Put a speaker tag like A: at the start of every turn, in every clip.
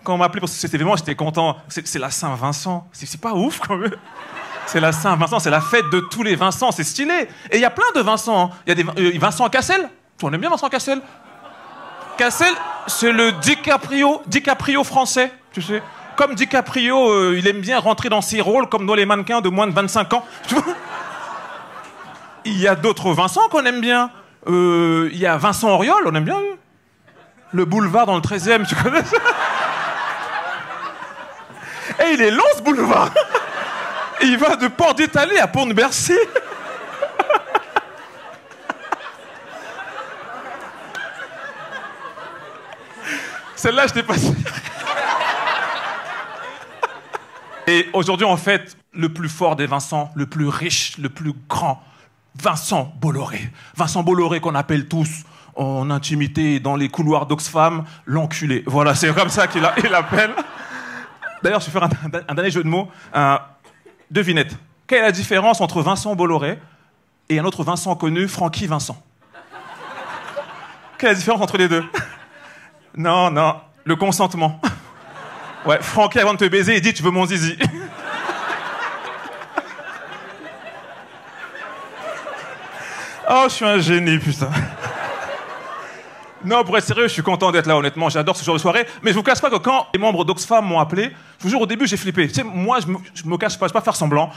A: Quand on m'a appelé pour cet événement, j'étais content. C'est la Saint-Vincent. C'est pas ouf, quand même. C'est la Saint-Vincent, c'est la fête de tous les Vincents. C'est stylé. Et il y a plein de Vincent. Il y a des Vincent Cassel. On aime bien Vincent Cassel. Cassel, c'est le DiCaprio français, tu sais. Comme DiCaprio, il aime bien rentrer dans ses rôles comme dans les mannequins de moins de 25 ans. Tu vois. Il y a d'autres Vincent qu'on aime bien. Il y a Vincent Auriol, on aime bien lui. Le boulevard dans le 13e, tu connais ça? Et il est long ce boulevard. Il va de Port d'Italie à Pont-de-Bercy. Celle-là, je t'ai passé. Et aujourd'hui, en fait, le plus fort des Vincent, le plus riche, le plus grand, Vincent Bolloré. Vincent Bolloré qu'on appelle tous en intimité dans les couloirs d'Oxfam, l'enculé. Voilà, c'est comme ça qu'il l'appelle. D'ailleurs, je vais faire un dernier jeu de mots. Devinette. Quelle est la différence entre Vincent Bolloré et un autre Vincent connu, Francky Vincent? Quelle est la différence entre les deux? Non, le consentement. Ouais, Francky, avant de te baiser, il dit « Tu veux mon zizi ?» Oh, je suis un génie, putain. Non, pour être sérieux, je suis content d'être là, honnêtement. J'adore ce genre de soirée. Mais je vous cache pas que quand les membres d'Oxfam m'ont appelé, je vous jure, au début, j'ai flippé. Tu sais, moi, je me cache pas, je vais pas faire semblant.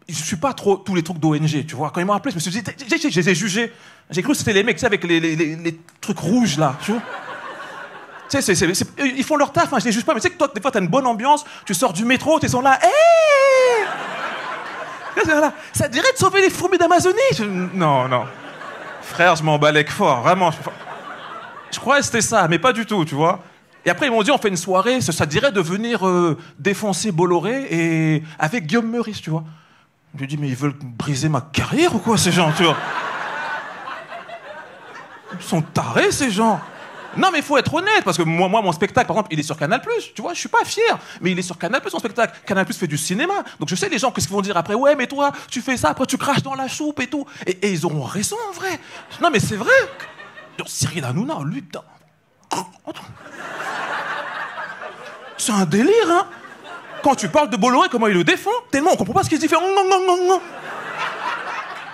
A: Je suis pas trop tous les trucs d'ONG, tu vois. Quand ils m'ont appelé, je me suis dit, je les ai jugés. J'ai cru que c'était les mecs, tu sais, avec les trucs rouges, là, tu vois. Tu sais, ils font leur taf, hein, je les juge pas. Mais tu sais que toi, des fois, t'as une bonne ambiance, tu sors du métro, ils sont là, hé ça dirait de sauver les fourmis d'Amazonie. Non. Frère, je m'en balèque fort, vraiment. Je croyais que c'était ça, mais pas du tout, tu vois. Et après, ils m'ont dit, on fait une soirée, ça dirait de venir défoncer Bolloré et avec Guillaume Meurice, tu vois. Je lui ai dit, mais ils veulent briser ma carrière ou quoi, ces gens, tu vois? Ils sont tarés, ces gens. Non, mais il faut être honnête, parce que moi, mon spectacle, par exemple, il est sur Canal+, tu vois, je suis pas fier, mais il est sur Canal+, mon spectacle. Canal+ fait du cinéma, donc je sais les gens, qu'est-ce qu'ils vont dire après? Ouais, mais toi, tu fais ça, après tu craches dans la soupe et tout. Et ils auront raison, en vrai. Non, mais c'est vrai. Cyril Hanouna, lui, putain. C'est un délire, hein. Quand tu parles de Bolloré, comment il le défend, tellement on comprend pas ce qu'il dit, il fait...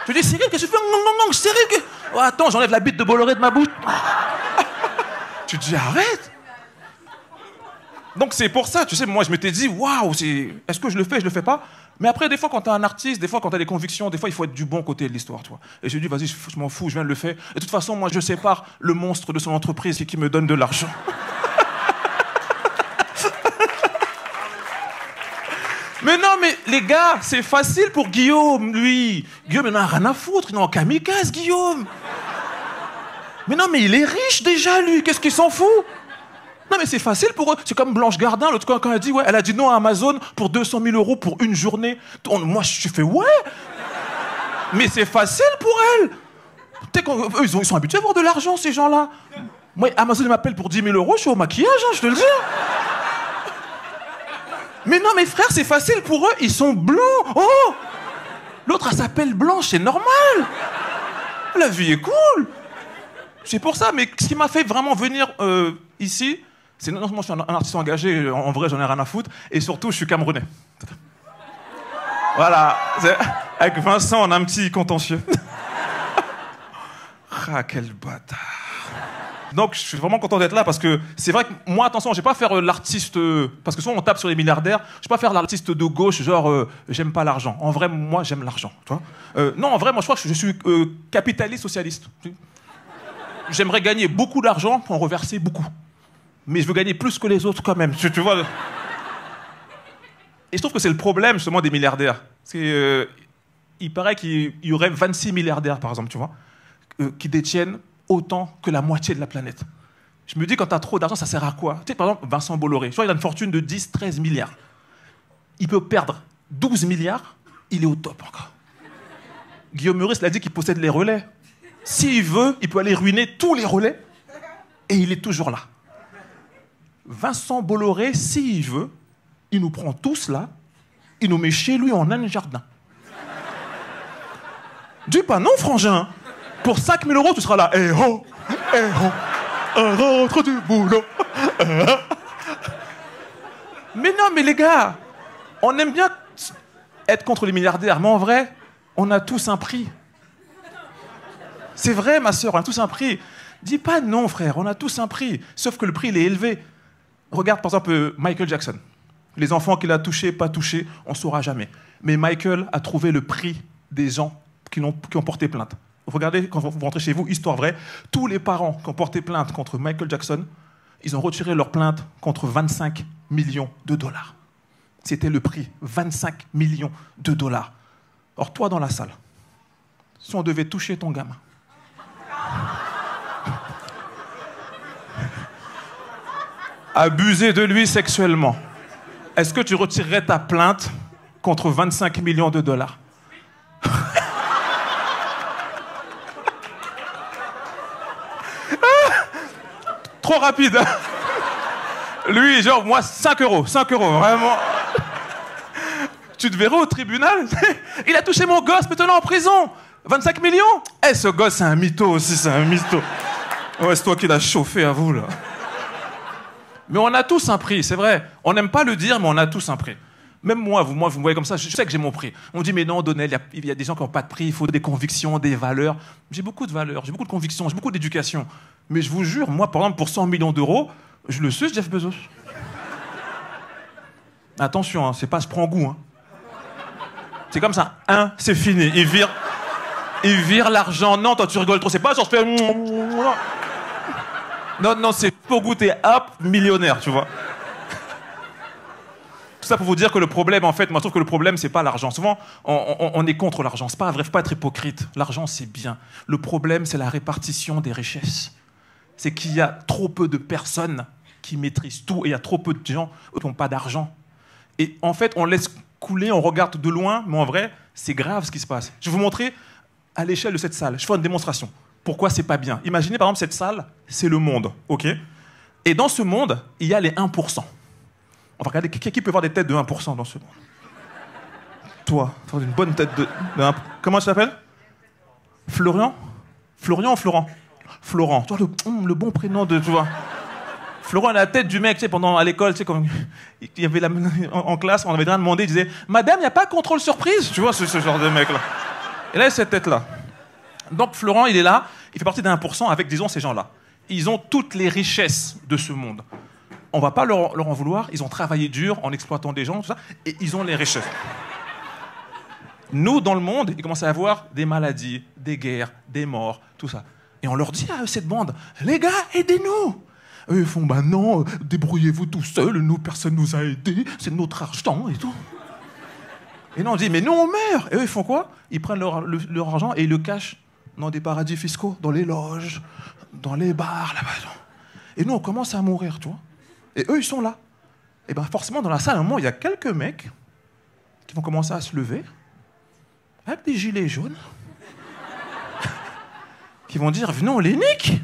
A: Je dis, Cyril, qu'est-ce que tu fais? Cyril, oh, attends, j'enlève la bite de Bolloré de ma bouche. Tu te dis, arrête. Donc c'est pour ça, tu sais, moi je m'étais dit, waouh, est-ce que je le fais pas? Mais après, des fois, quand t'es un artiste, des fois, quand t'as des convictions, des fois, il faut être du bon côté de l'histoire, tu vois. Et j'ai dit, vas-y, je m'en fous, je viens de le faire. Et de toute façon, moi, je sépare le monstre de son entreprise et qui me donne de l'argent. Mais non, mais les gars, c'est facile pour Guillaume, lui. Guillaume, il en a rien à foutre, il est en kamikaze, Guillaume. Mais non, mais il est riche déjà, lui, qu'est-ce qu'il s'en fout? Non, mais c'est facile pour eux. C'est comme Blanche Gardin, l'autre quand elle a dit, ouais, elle a dit non à Amazon pour 200 000 € pour une journée. Moi, je fais, ouais. Mais c'est facile pour elle. Eux, ils sont habitués à avoir de l'argent, ces gens-là. Moi, Amazon m'appelle pour 10 000 €, je suis au maquillage, hein, je te le dis. Mais non, mes frères, c'est facile pour eux, ils sont blancs. Oh! L'autre, elle s'appelle Blanche, c'est normal. La vie est cool. C'est pour ça, mais ce qui m'a fait vraiment venir ici, c'est non seulement je suis un artiste engagé, en vrai j'en ai rien à foutre, et surtout je suis camerounais. Voilà, avec Vincent on a un petit contentieux. Ah quel bâtard. Donc je suis vraiment content d'être là parce que c'est vrai que moi, attention, je vais pas faire l'artiste, parce que souvent on tape sur les milliardaires, je vais pas faire l'artiste de gauche, genre j'aime pas l'argent. En vrai, moi j'aime l'argent, tu vois. Non, en vrai, moi je crois que je suis capitaliste socialiste. J'aimerais gagner beaucoup d'argent pour en reverser beaucoup. Mais je veux gagner plus que les autres quand même, tu vois. Et je trouve que c'est le problème justement des milliardaires. Il paraît qu'il y aurait 26 milliardaires, par exemple, tu vois, qui détiennent autant que la moitié de la planète. Je me dis, quand t'as trop d'argent, ça sert à quoi? Tu sais, par exemple, Vincent Bolloré, tu vois, il a une fortune de 10-13 milliards. Il peut perdre 12 milliards, il est au top encore. Guillaume Meurice l'a dit qu'il possède les relais. S'il veut, il peut aller ruiner tous les relais et il est toujours là. Vincent Bolloré, s'il veut, il nous prend tous là, il nous met chez lui en un jardin. Dis pas non, frangin. Pour 5 000 €, tu seras là. Eh oh, rentre du boulot. Mais non, mais les gars, on aime bien être contre les milliardaires, mais en vrai, on a tous un prix. C'est vrai, ma sœur, on a tous un prix. Dis pas non, frère, on a tous un prix. Sauf que le prix, il est élevé. Regarde, par exemple, Michael Jackson. Les enfants qu'il a touchés, pas touchés, on ne saura jamais. Mais Michael a trouvé le prix des gens qui ont porté plainte. Regardez, quand vous rentrez chez vous, histoire vraie, tous les parents qui ont porté plainte contre Michael Jackson, ils ont retiré leur plainte contre 25 millions de dollars. C'était le prix, 25 millions de dollars. Or, toi, dans la salle, si on devait toucher ton gamin, abuser de lui sexuellement, est-ce que tu retirerais ta plainte contre 25 millions de dollars? Trop rapide. Lui, genre, moi, 5 euros, vraiment. Tu te verrais au tribunal? Il a touché mon gosse, mets-le en prison. 25 millions? Eh, ce gosse, c'est un mytho aussi, c'est un mytho. Ouais, c'est toi qui l'as chauffé à vous, là. Mais on a tous un prix, c'est vrai. On n'aime pas le dire, mais on a tous un prix. Même moi, vous me voyez comme ça, je sais que j'ai mon prix. On me dit, mais non, Donnel, il y a des gens qui n'ont pas de prix, il faut des convictions, des valeurs. J'ai beaucoup de valeurs, j'ai beaucoup de convictions, j'ai beaucoup d'éducation. Mais je vous jure, moi, par exemple, pour 100 millions d'euros, je le suis, Jeff Bezos. Attention, hein, c'est pas je prends goût. Hein. C'est comme ça, c'est fini. Il vire l'argent. Non, toi, tu rigoles trop. C'est pas genre, je fais... Non, c'est pour goûter. Hop, millionnaire, tu vois. Tout ça pour vous dire que le problème, en fait, moi je trouve que le problème, c'est pas l'argent. Souvent, on est contre l'argent. C'est pas vrai, faut pas être hypocrite. L'argent, c'est bien. Le problème, c'est la répartition des richesses. C'est qu'il y a trop peu de personnes qui maîtrisent tout et il y a trop peu de gens qui n'ont pas d'argent. Et en fait, on laisse couler, on regarde de loin, mais en vrai, c'est grave ce qui se passe. Je vais vous montrer à l'échelle de cette salle. Je fais une démonstration. Pourquoi c'est pas bien? Imaginez, par exemple, cette salle, c'est le monde, ok? Et dans ce monde, il y a les 1%. On va regarder qui peut avoir des têtes de 1% dans ce monde. Toi, tu as une bonne tête de 1%. Comment tu t'appelles? Florian? Florian ou Florent? Florent. Tu vois, le bon prénom de... Tu vois. Florent a la tête du mec, tu sais, pendant à l'école, tu sais, comme il y avait en classe, on avait rien demandé, il disait « Madame, il n'y a pas contrôle surprise ?» Tu vois, ce genre de mec-là. Et là, il a cette tête-là. Donc, Florent, il est là, il fait partie des 1% avec, disons, ces gens-là. Ils ont toutes les richesses de ce monde. On ne va pas leur en vouloir, ils ont travaillé dur en exploitant des gens, tout ça, et ils ont les richesses. Nous, dans le monde, il commence à y avoir des maladies, des guerres, des morts, tout ça. Et on leur dit à cette bande, les gars, aidez-nous. Eux, ils font, bah non, débrouillez-vous tout seuls, nous, personne nous a aidés, c'est notre argent et tout. Et nous, on dit, mais nous, on meurt. Et eux, ils font quoi? Ils prennent leur argent et ils le cachent dans des paradis fiscaux, dans les loges, dans les bars, là-bas. Et nous, on commence à mourir, tu vois. Et eux, ils sont là. Et bien, forcément, dans la salle, à un moment, il y a quelques mecs qui vont commencer à se lever, avec des gilets jaunes, qui vont dire, venez, on les nique.